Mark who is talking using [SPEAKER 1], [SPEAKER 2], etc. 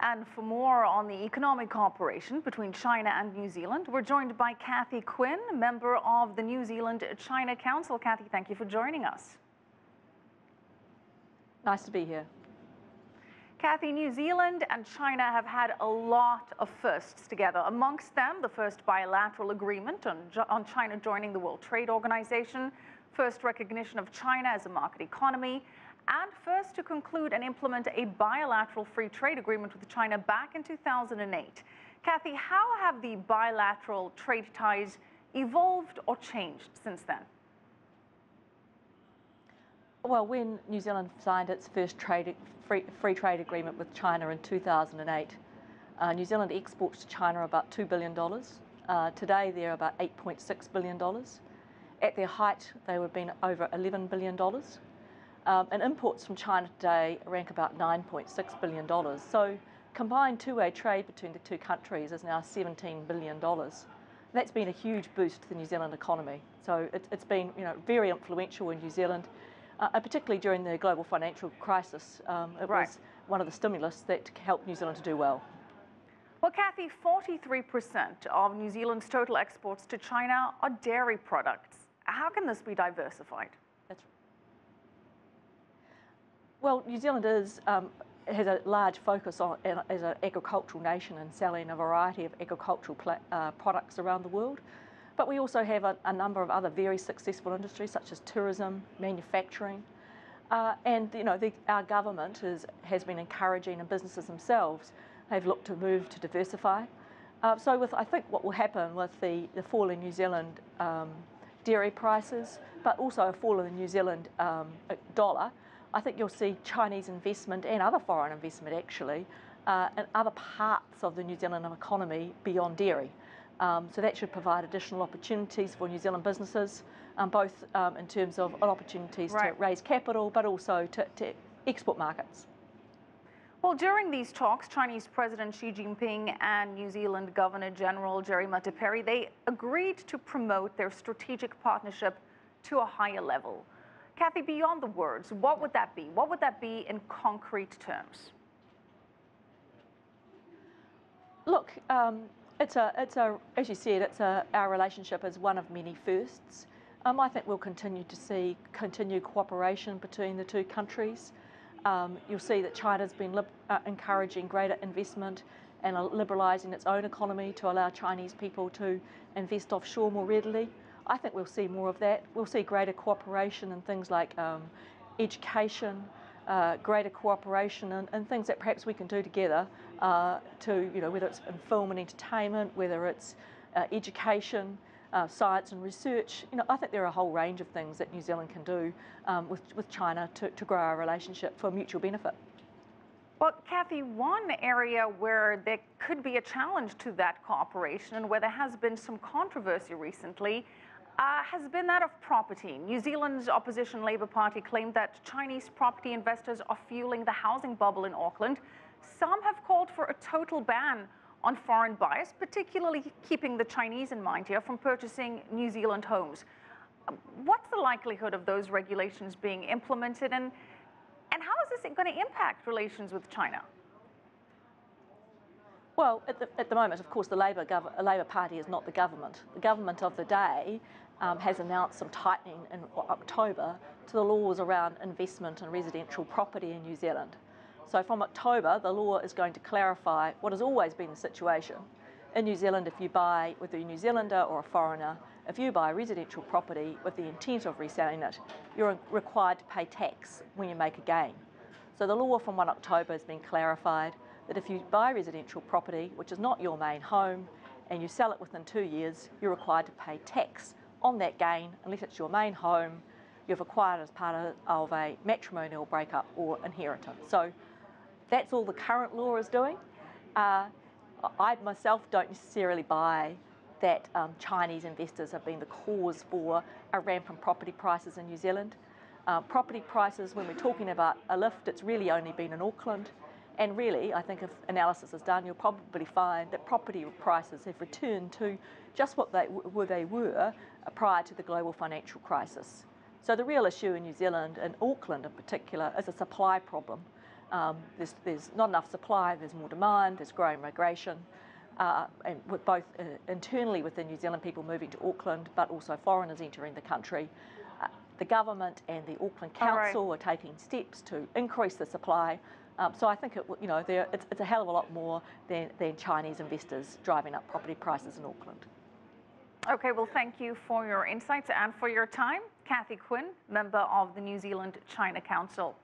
[SPEAKER 1] And for more on the economic cooperation between China and New Zealand, we're joined by Cathy Quinn, member of the New Zealand-China Council. Cathy, thank you for joining us.
[SPEAKER 2] Nice to be here.
[SPEAKER 1] Cathy, New Zealand and China have had a lot of firsts together. Amongst them, the first bilateral agreement on China joining the World Trade Organization, first recognition of China as a market economy, and first to conclude and implement a bilateral free trade agreement with China back in 2008. Cathy, how have the bilateral trade ties evolved or changed since then?
[SPEAKER 2] Well, when New Zealand signed its first free trade agreement with China in 2008, New Zealand exports to China about $2 billion. Today, they're about $8.6 billion. At their height, they would have been over $11 billion. And imports from China today rank about $9.6 billion. So combined two-way trade between the two countries is now $17 billion. That's been a huge boost to the New Zealand economy. So it's been very influential in New Zealand, particularly during the global financial crisis. It was one of the stimulus that helped New Zealand to do well.
[SPEAKER 1] Well, Cathy, 43% of New Zealand's total exports to China are dairy products. How can this be diversified?
[SPEAKER 2] Well, New Zealand has a large focus on, as an agricultural nation, and selling a variety of agricultural products around the world. But we also have a number of other very successful industries such as tourism, manufacturing, and our government has been encouraging, and businesses themselves have looked to move to diversify. So I think what will happen with the fall in New Zealand dairy prices, but also a fall in the New Zealand dollar, I think you'll see Chinese investment and other foreign investment actually in other parts of the New Zealand economy beyond dairy. So that should provide additional opportunities for New Zealand businesses, both in terms of opportunities to raise capital, but also to export markets.
[SPEAKER 1] Well, during these talks, Chinese President Xi Jinping and New Zealand Governor-General Jerry Mateperi, they agreed to promote their strategic partnership to a higher level. Cathy, beyond the words, what would that be? What would that be in concrete terms? Look,
[SPEAKER 2] as you said, our relationship is one of many firsts. I think we'll continue to see continued cooperation between the two countries. You'll see that China's been encouraging greater investment and liberalising its own economy to allow Chinese people to invest offshore more readily. I think we'll see more of that. We'll see greater cooperation in things like education, greater cooperation and things that perhaps we can do together whether it's in film and entertainment, whether it's education, science and research. I think there are a whole range of things that New Zealand can do with China to grow our relationship for mutual benefit.
[SPEAKER 1] Well, Cathy, one area where there could be a challenge to that cooperation and where there has been some controversy recently has been that of property. New Zealand's opposition Labour Party claimed that Chinese property investors are fueling the housing bubble in Auckland. Some have called for a total ban on foreign buyers, particularly keeping the Chinese in mind here, from purchasing New Zealand homes. What's the likelihood of those regulations being implemented, and how is this going to impact relations with China?
[SPEAKER 2] Well, at the moment, of course, the Labour Party is not the government. The government of the day has announced some tightening in October to the laws around investment and residential property in New Zealand. So from October, the law is going to clarify what has always been the situation. In New Zealand, if you buy, whether you're a New Zealander or a foreigner, if you buy residential property with the intent of reselling it, you're required to pay tax when you make a gain. So the law from 1 October has been clarified that if you buy residential property, which is not your main home, and you sell it within 2 years, you're required to pay tax on that gain unless it's your main home you've acquired as part of a matrimonial breakup or inheritance. So that's all the current law is doing. I myself don't necessarily buy that Chinese investors have been the cause for a rampant property prices in New Zealand. Property prices, when we're talking about a lift, it's really only been in Auckland. And really, I think if analysis is done, you'll probably find that property prices have returned to just what they were prior to the global financial crisis. So the real issue in New Zealand, and Auckland in particular, is a supply problem. There's not enough supply, there's more demand, there's growing migration, and with both internally within New Zealand, people moving to Auckland, but also foreigners entering the country. The government and the Auckland Council are taking steps to increase the supply. So I think it's a hell of a lot more than Chinese investors driving up property prices in Auckland.
[SPEAKER 1] Okay, well, thank you for your insights and for your time. Cathy Quinn, member of the New Zealand China Council.